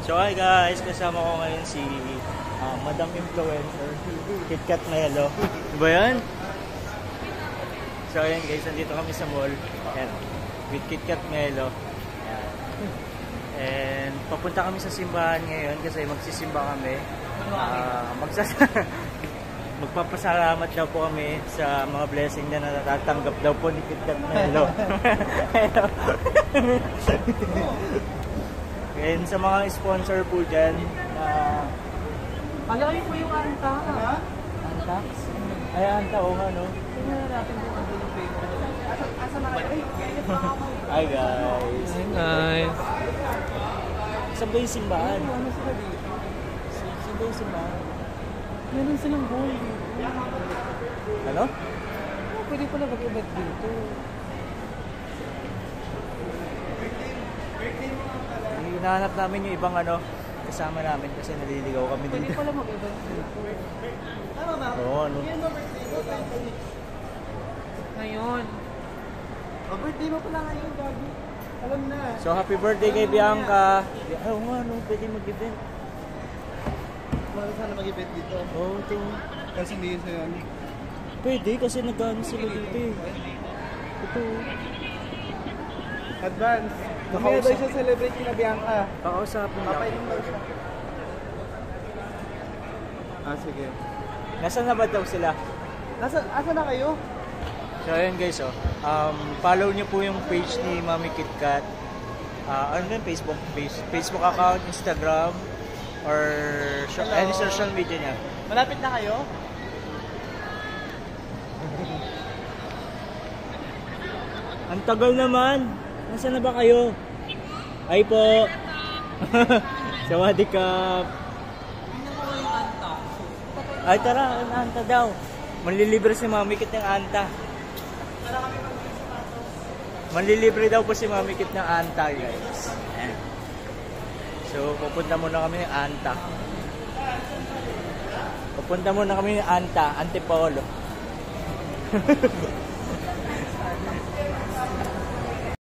So hi guys, kasama ko ngayon si Madam Influencer, KitKat Melo. Diba yan? So ayan guys, nandito kami sa mall. Ayan, with KitKat Melo. Ayan. And papunta kami sa simbahan ngayon kasi magsisimba kami. Magpapasalamat daw po kami sa mga blessing na natatanggap daw po ni KitKat Melo. And sa mga sponsor po dyan, alay po yung Anta. Anta? Ay, Anta, o nga, no? Tingnan natin kung ano yung paper. Asa na kayo? Hi, guys. Hi, guys. Saan ba yung simbahan? Ano sila dito? Saan ba yung simbahan? Meron silang gold. Ano? Oh, pwede pala mag-event dito. Hinahanap namin yung ibang kasama namin kasi naliligaw kami Pwede dito. pala mag-event dito. Tama ba? Oo, ano? Ngayon. Birthday mo pala ngayon, Gabi. Alam na. So, happy birthday kay Bianca. Oo nga, no? Pwede mag-event. Sana mag-event dito. Oo, ito. Kasi hindi sa'yo. Pwede kasi nag-ano sila dito eh. Ito. Advance. Mamaya daw siya celebrate na Bianca. Pakausapin lang. Papainom daw siya. Sige. Nasaan na ba daw sila? Asa na kayo? So ayun guys, follow niyo po yung page ni Mami KitKat. Ano yung Facebook page? Facebook account, Instagram, or any social media niya. Malapit na kayo? Ang tagal naman. Nasaan na ba kayo? Ay po. Sawadikap. Ay tara, ang Anta daw. Manlilibre si Mami Kit ng Anta. Manlilibre daw po si Mami Kit ng Anta, guys. Ayan. So, pupunta muna kami ng Anta. Pupunta muna kami ng Anta, Antipolo.